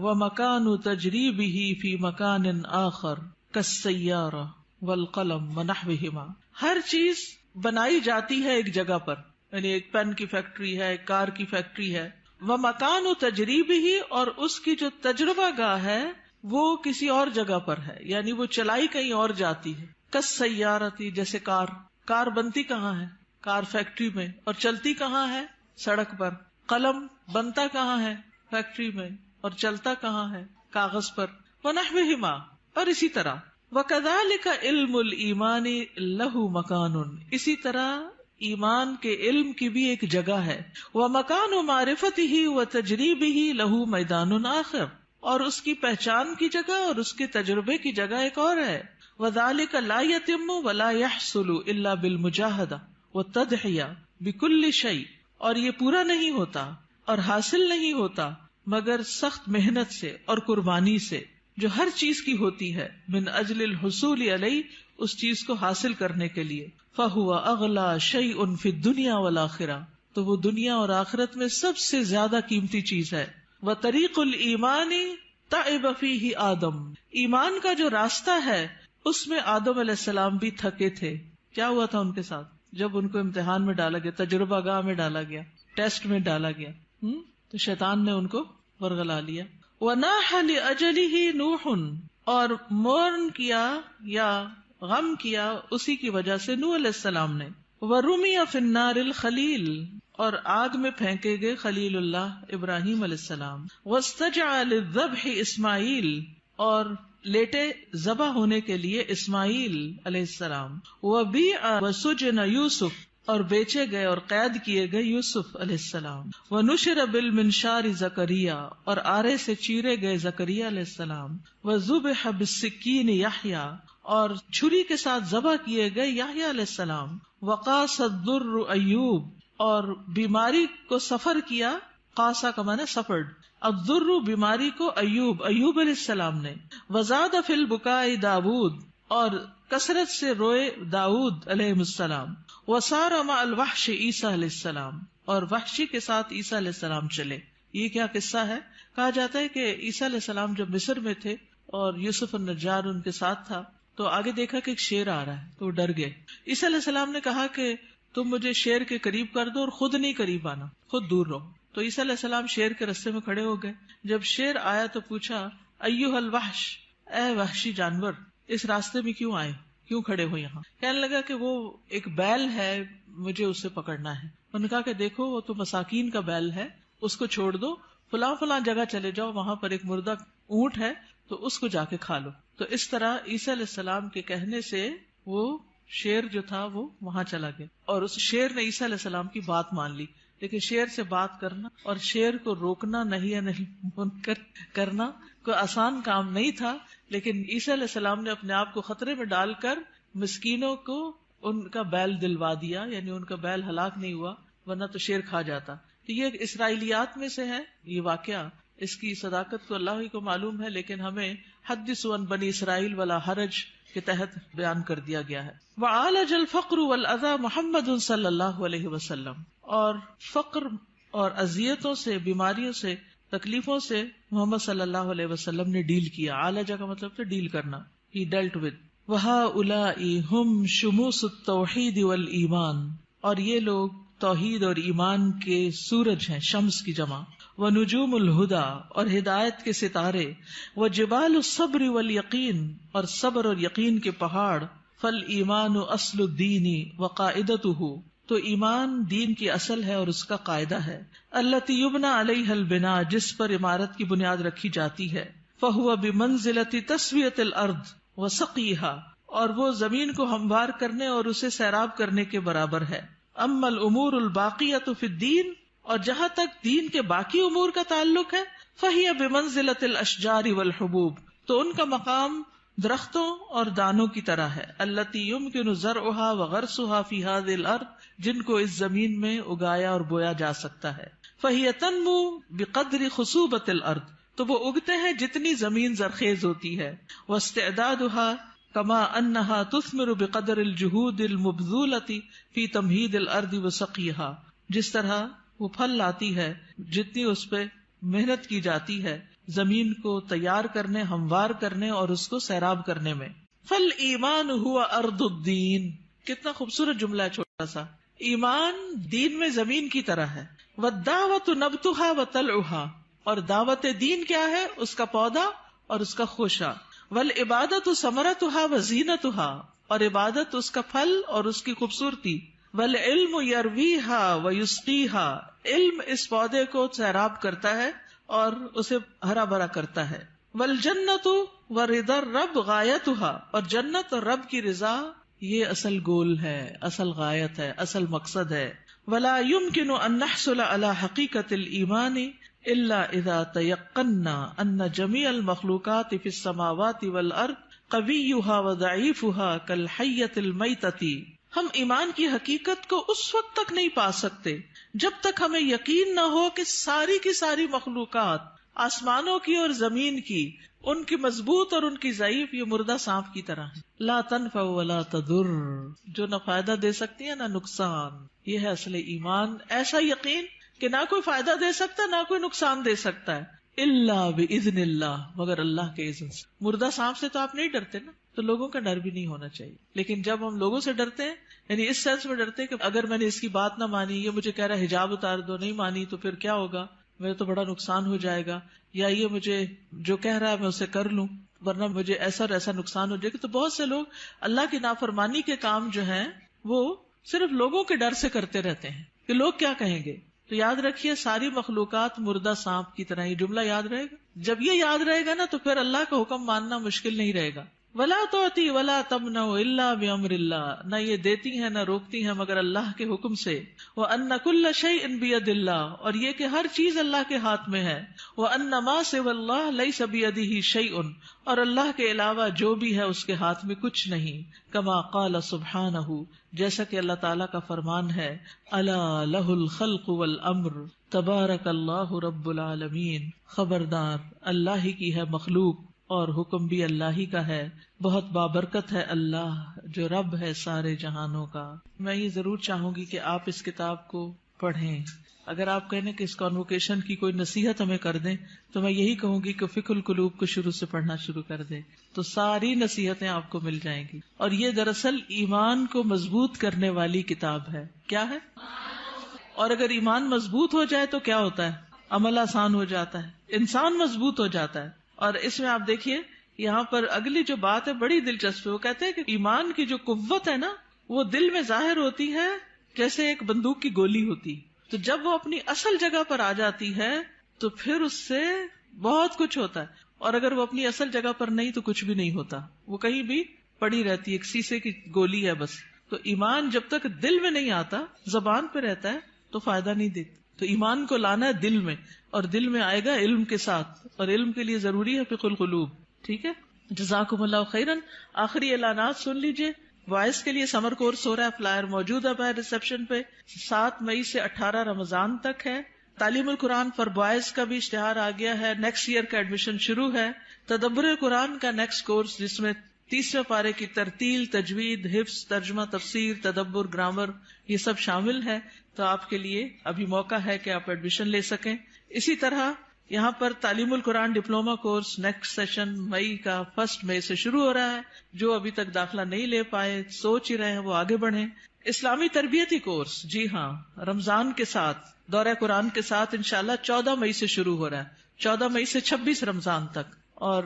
وَمَكَانُ تَجْرِيبِهِ فِي مَكَانٍ آخر كَالسَّيَّارَةِ وَالْقَلَمِ وَنَحْوِهِمَا، ہر چیز بنائی جاتی ہے ایک جگہ پر، یعنی ایک پین کی فیکٹری ہے، ایک کار کی فیکٹری ہے. وَمَكَانُ تَجْرِيبِهِ، اور اس کی جو تجربہ گاہ ہے وہ کسی اور جگہ پر ہے، یعنی وہ چلائی کہیں اور جاتی ہے. كَالسَّيَّارَةِ، جیسے کار بنتی کہاں ہے؟ کار فیکٹری میں، اور چلتی کہاں ہے؟ سڑک پر. قلم بنتا کہاں ہے؟ فیکٹری میں، اور چلتا کہاں ہے؟ کاغذ پر. وَنَحْوِهِمَا، اور اسی طرح. وَكَذَلِكَ عِلْمُ الْإِيمَانِ لَهُ مَكَانٌ، اسی طرح ایمان کے علم کی بھی ایک جگہ ہے. وَمَكَانُ مَعْرِفَتِهِ وَتَجْرِيبِهِ لَهُ مَيْدَانٌ آخر، اور اس کی پہچان کی جگہ اور اس کے تجربے کی جگہ ایک اور ہے. وَذَلِكَ لَا يَتِمُّ وَلَا يَحْصُلُ إِلَّا بِالْمُجَاهَدَةِ وَالتَّضْحِيَةِ بِكُلِّ شَيْءٍ، اور یہ پورا نہیں ہوتا اور حاصل نہیں ہوتا مگر سخت محنت سے اور قربانی سے، جو ہر چیز کی ہوتی ہے، من اجل الحصول علیہ، اس چیز کو حاصل کرنے کے لیے. فَهُوَ أَغْلَى شَيْءٌ فِي الدُّنْيَا وَالْآخِرَةِ، تو وہ دنیا اور آخرت میں سب سے زیادہ قیمتی چیز ہے. وَطَرِيقُ الْإِيمَانِ تَعِبَ فِيهِ آدم، ایمان کا جو راستہ ہے اس میں آدم علیہ السلام بھی تھکے تھے. کیا ہوا تھا ان کے ساتھ؟ جب ان کو امتحان میں ڈالا گیا، تجربہ گاہ میں ڈالا گیا، ٹیسٹ میں ڈالا گیا، تو شیطان نے ان کو ورغلا لیا. وَنَاحَ لِأَجَلِهِ نُوحٌ، اور مورن کیا یا غم کیا اسی کی وجہ سے نوح علیہ السلام نے. وَرُمِيَ فِي النَّارِ الْخَلِيلِ، اور آگ میں پھینکے گئے خلیل اللہ ابراہیم علیہ السلام. وَاسْتَجَعَ لِلذَّبْحِ اسماعیل، اور لیٹے ذبح ہونے کے لیے اسماعیل علیہ السلام. وَبِيعَ وَسُجِنَ یوسف، اور بیچے گئے اور قید کیے گئے یوسف علیہ السلام. وَنُشِرَ بِالْمِنشَارِ زکریا، اور آرے سے چیرے گئے زکریا علیہ السلام. وَذُبِحَ بِالسِّكِّينِ یحییٰ، اور چھری کے ساتھ ذبح کیے گئے یحییٰ علیہ السلام. وَقَاسَ الضُّرُّ ایوب، اور بیماری کو سفر کیا، قاسا کا معنی سفرڈ، الضر بیماری کو ایوب علیہ السلام نے. وزاد فی البکاء داود، اور کثرت سے روئے داود علیہ السلام. وسار مع الوحش عیسیٰ علیہ السلام، اور وحشی کے ساتھ عیسیٰ علیہ السلام چلے. یہ کیا قصہ ہے؟ کہا جاتا ہے کہ عیسیٰ علیہ السلام جب مصر میں تھے اور یوسف النجار ان کے ساتھ تھا تو آگے دیکھا کہ ایک شیر آ رہا ہے تو وہ ڈر گئے. عیسیٰ علیہ السلام نے کہا کہ تم مجھے شیر کے قریب کر دو اور خود نہیں قریب آنا، خود دور رہو. تو عیسیٰ علیہ السلام شیر کے رستے میں کھڑے ہو گئے. جب شیر آیا تو پوچھا ایھا الوحش، اے وحشی جانور، اس راستے میں کیوں آئے، کیوں کھڑے ہو یہاں؟ کہنے لگا کہ وہ ایک بیل ہے، مجھے اسے پکڑنا ہے. انہوں نے کہا کہ دیکھو وہ تو مساکین کا بیل ہے، اس کو چھوڑ دو، فلاں فلاں جگہ چلے جاؤ، وہاں پر ایک مردہ اونٹ ہے تو اس کو جا کے کھا لو. تو اس طرح عیسیٰ علیہ السلام کے کہنے سے وہ شیر جو تھا وہ وہاں چلا گیا اور اس شیر نے عیسیٰ علیہ السلام کی بات مان لی. لیکن شیر سے بات کرنا اور شیر کو روکنا نہیں منکر کرنا کوئی آسان کام نہیں تھا. لیکن عیسیٰ علیہ السلام نے اپنے آپ کو خطرے میں ڈال کر مسکینوں کو ان کا بیل دلوا دیا، یعنی ان کا بیل ہلاک نہیں ہوا، ورنہ تو شیر کھا جاتا. تو یہ اسرائیلیات میں سے ہے یہ واقعہ. اس کی صداقت تو اللہ ہی کو معلوم ہے، لیکن ہمیں حدثوا عن بنی اسرائیل ولا حرج کے تحت بیان کر دیا گیا ہے. وعالج الفقر والاذى محمد صلی اللہ علیہ وسلم، اور فقر اور اذیتوں سے، بیماریوں سے، تکلیفوں سے محمد صلی اللہ علیہ وسلم نے ڈیل کیا. عالجہ کا مطلب ہے ڈیل کرنا. He dealt with. وَهَؤُلَاءِ هُمْ شُمُوسُ التَّوْحِيدِ وَالْإِيمَانِ، اور یہ لوگ توحید اور ایمان کے سورج ہیں، شمس کی جمع. وَنُجُومُ الْهُدَى، اور ہدایت کے ستارے. وَجِبَالُ الصَّبْرِ وَالْيَقِينِ، اور صبر اور یقین کے پہاڑ. فَالْإِيمَانُ أَصْلُ الدِّينِ وَقَاعِدَتُهُ، تو ایمان دین کی اصل ہے اور اس کا قاعدہ ہے. الَّتِي يُبْنَى عَلَيْهَا الْبِنَاءُ، جس پر عمارت کی بنیاد رکھی جاتی ہے. فَهُوَ بِمَنزِلَةِ تَسْوِيَةِ الْأَرْضِ وَسَقْيِهَا، اور وہ زمین کو ہموار کرنے اور اسے سیراب کرنے کے برابر ہے. اما الامور الباقیۃ فی الدین، اور جہاں تک دین کے باقی امور کا تعلق ہے، فہی بمنزلۃ الاشجار والحبوب، تو ان کا مقام درختوں اور دانوں کی طرح ہے. التی یمکن زرعها وغرسها فی هذه الارض، جن کو اس زمین میں اگایا اور بویا جا سکتا ہے. فہی تنمو بقدر خصوبۃ الارض، تو وہ اگتے ہیں جتنی زمین زرخیز ہوتی ہے. واستعدادها کما انہا تثمر بقدر الجہود المبذولۃ فی تمہید الارض وسقیها، جس طرح وہ پھل لاتی ہے جتنی اس پہ محنت کی جاتی ہے زمین کو تیار کرنے، ہموار کرنے اور اس کو سیراب کرنے میں. فالایمان هو ارض الدین، کتنا خوبصورت جملہ ہے چھوٹا سا. ایمان دین میں زمین کی طرح ہے. والدعوۃ نبتها وطلعها، اور دعوت دین کیا ہے؟ اس کا پودا اور اس کا خوشہ. والعبادت ثمرتها وزینتها، اور عبادت اس کا پھل اور اس کی خوبصورتی. والعلم یرویہا ویسقیہا، علم اس پودے کو سیراب کرتا ہے اور اسے ہرا بھرا کرتا ہے. والجنت ورضا الرب غایتھا، اور جنت اور رب کی رضا یہ اصل گول ہے، اصل غایت ہے، اصل مقصد ہے. ولا يمكن ان نحصل على حقیقت الایمان الا اذا تیقنا ان جميع المخلوقات في السماوات والارض قویھا وضعیفھا کالحیۃ المیتۃ. ہم ایمان کی حقیقت کو اس وقت تک نہیں پا سکتے جب تک ہمیں یقین نہ ہو کہ ساری کی ساری مخلوقات، آسمانوں کی اور زمین کی، ان کی مضبوط اور ان کی ضعیف یہ مردہ سانپ کی طرح ہے. لا تنفع ولا تضر، جو نہ فائدہ دے سکتی ہے نہ نقصان. یہ ہے اصل ایمان، ایسا یقین کہ نہ کوئی فائدہ دے سکتا نہ کوئی نقصان دے سکتا ہے، الا باذن اللہ، مگر اللہ کے اذن سے. مردہ سانپ سے تو آپ نہیں ڈرتے نا، تو لوگوں کا ڈر بھی نہیں ہونا چاہیے. لیکن جب ہم لوگوں سے ڈرتے ہیں، یعنی اس سینس میں ڈرتے ہیں کہ اگر میں نے اس کی بات نہ مانی، یہ مجھے کہہ رہا ہے حجاب اتار دو، نہیں مانی تو پھر کیا ہوگا، میرا تو بڑا نقصان ہو جائے گا، یا یہ مجھے جو کہہ رہا ہے میں اسے کر لوں ورنہ مجھے ایسا اور ایسا نقصان ہو جائے گا. تو بہت سے لوگ اللہ کی نافرمانی کے کام جو ہیں وہ صرف لوگوں کے ڈر سے کرتے رہتے ہیں کہ لوگ کیا کہیں گے. تو یاد رکھیے ساری مخلوقات مردہ سانپ کی طرح، یہ جملہ یاد رہے گا. جب یہ یاد رہے گا نا تو پھر اللہ کا حکم ماننا مشکل نہیں رہے گا. ولا تعطی ولا تمنع الا بامر اللہ، نہ یہ دیتی ہیں نہ روکتی ہیں مگر اللہ کے حکم سے. وان کل شیء بید اللہ، اور یہ کہ ہر چیز اللہ کے ہاتھ میں ہے. وان ما سوى اللہ لیس بیدہ شیء، اور اللہ کے علاوہ جو بھی ہے اس کے ہاتھ میں کچھ نہیں. کما قال سبحانہ، جیسا کہ اللہ تعالیٰ کا فرمان ہے، الا لہ الخلق والامر تبارک اللہ رب العالمین. خبردار، اللہ ہی کی ہے مخلوق اور حکم بھی اللہ ہی کا ہے. بہت بابرکت ہے اللہ جو رب ہے سارے جہانوں کا. میں یہ ضرور چاہوں گی کہ آپ اس کتاب کو پڑھیں. اگر آپ کہنے کہ اس کانوکیشن کی کوئی نصیحت ہمیں کر دیں تو میں یہی کہوں گی کہ فقہ القلوب کو شروع سے پڑھنا شروع کر دیں تو ساری نصیحتیں آپ کو مل جائیں گی. اور یہ دراصل ایمان کو مضبوط کرنے والی کتاب ہے. کیا ہے؟ اور اگر ایمان مضبوط ہو جائے تو کیا ہوتا ہے؟ عمل آسان ہو جاتا ہے، انسان مضبوط ہو جاتا ہے. اور اس میں آپ دیکھیے یہاں پر اگلی جو بات ہے بڑی دلچسپ ہے. وہ کہتے ہیں کہ ایمان کی جو قوت ہے نا وہ دل میں ظاہر ہوتی ہے جیسے ایک بندوق کی گولی ہوتی. تو جب وہ اپنی اصل جگہ پر آ جاتی ہے تو پھر اس سے بہت کچھ ہوتا ہے. اور اگر وہ اپنی اصل جگہ پر نہیں تو کچھ بھی نہیں ہوتا، وہ کہیں بھی پڑی رہتی ہے، ایک سیسے کی گولی ہے بس. تو ایمان جب تک دل میں نہیں آتا، زبان پہ رہتا ہے تو فائدہ نہیں دیتا. تو ایمان کو لانا ہے دل میں، اور دل میں آئے گا علم کے ساتھ، اور علم کے لیے ضروری ہے فقہ القلوب. ٹھیک ہے، جزاکم اللہ خیرن. آخری اعلانات سن لیجئے. وائس کے لیے سمر کورس ہو رہا ہے، فلائر موجود ہے باہر ریسپشن پہ. 7 مئی سے 18 رمضان تک ہے. تعلیم القرآن فار بوائز کا بھی اشتہار آ گیا ہے، نیکسٹ ایئر کا ایڈمیشن شروع ہے. تدبر قرآن کا نیکسٹ کورس جس میں 30ویں پارے کی ترتیل، تجوید، حفظ، ترجمہ، تفسیر، تدبر، گرامر یہ سب شامل ہے. تو آپ کے لیے ابھی موقع ہے کہ آپ ایڈمیشن لے سکیں. اسی طرح یہاں پر تعلیم القرآن ڈپلوما کورس نیکسٹ سیشن مئی کا 1 مئی سے شروع ہو رہا ہے. جو ابھی تک داخلہ نہیں لے پائے، سوچ ہی رہے ہیں، وہ آگے بڑھیں. اسلامی تربیتی کورس، جی ہاں، رمضان کے ساتھ دورہ قرآن کے ساتھ انشاءاللہ 14 مئی سے شروع ہو رہا ہے، 14 مئی سے 26 رمضان تک. اور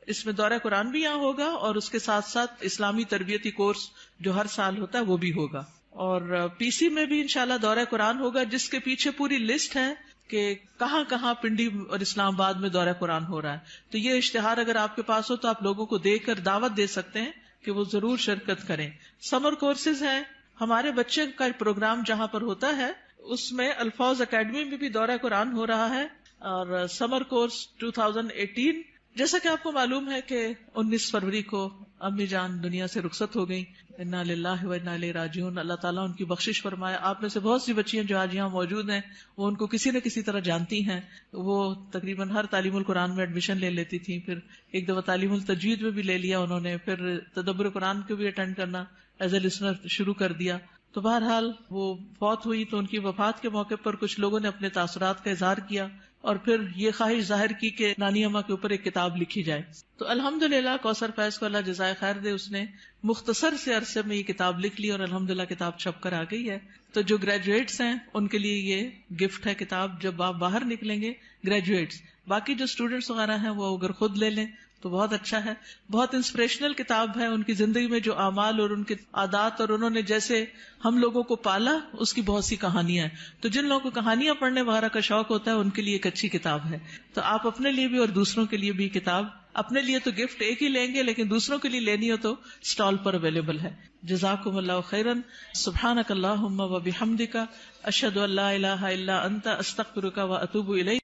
اس میں دورہ قرآن بھی یہاں ہوگا اور اس کے ساتھ ساتھ اسلامی تربیتی کورس جو ہر سال ہوتا ہے وہ بھی ہوگا. اور پی سی میں بھی انشاءاللہ دورہ قرآن ہوگا، جس کے پیچھے پوری لسٹ ہے کہ کہاں کہاں پنڈی اور اسلام آباد میں دورہ قرآن ہو رہا ہے. تو یہ اشتہار اگر آپ کے پاس ہو تو آپ لوگوں کو دے کر دعوت دے سکتے ہیں کہ وہ ضرور شرکت کریں. سمر کورسز ہیں ہمارے بچے کا پروگرام جہاں پر ہوتا ہے اس میں الفاظ اکیڈمی میں بھی دورہ قرآن ہو رہا ہے. اور سمر کورس 2018 جیسا کہ آپ کو معلوم ہے کہ 19 فروری کو امی جان دنیا سے رخصت ہو گئی. انا للہ و انا الیہ راجعون. اللہ تعالیٰ ان کی بخشش فرمائے. آپ میں سے بہت سی بچیاں جو آج یہاں موجود ہیں وہ ان کو کسی نہ کسی طرح جانتی ہیں. وہ تقریباً ہر تعلیم القرآن میں ایڈمیشن لے لیتی تھیں، پھر ایک دفعہ تعلیم التجوید میں بھی لے لیا انہوں نے، پھر تدبر قرآن کو بھی اٹینڈ کرنا ایز اے لسنر شروع کر دیا. تو بہرحال وہ فوت ہوئی تو ان کی وفات کے موقع پر کچھ لوگوں نے اپنے تاثرات کا اظہار کیا اور پھر یہ خواہش ظاہر کی کہ نانی اماں کے اوپر ایک کتاب لکھی جائے. تو الحمدللہ کوثر فیض کو اللہ جزائے خیر دے، اس نے مختصر سے عرصے میں یہ کتاب لکھ لی اور الحمدللہ کتاب چھپ کر آ گئی ہے. تو جو گریجویٹس ہیں ان کے لیے یہ گفٹ ہے کتاب. جب آپ باہر نکلیں گے گریجویٹس، باقی جو اسٹوڈینٹس وغیرہ ہیں وہ اگر خود لے لیں تو بہت اچھا ہے. بہت انسپریشنل کتاب ہے. ان کی زندگی میں جو اعمال اور ان کے عادات اور انہوں نے جیسے ہم لوگوں کو پالا اس کی بہت سی کہانیاں ہیں. تو جن لوگوں کو کہانیاں پڑھنے وغیرہ کا شوق ہوتا ہے ان کے لیے ایک اچھی کتاب ہے. تو آپ اپنے لیے بھی اور دوسروں کے لیے بھی کتاب, اپنے لیے تو گفٹ ایک ہی لیں گے لیکن دوسروں کے لیے لینی ہو تو اسٹال پر اویلیبل ہے. جزاکم اللہ خیرا. سبحانک اللہم و بحمدک اشہد ان لا الہ الا انت استغفرک و اتوب الیک.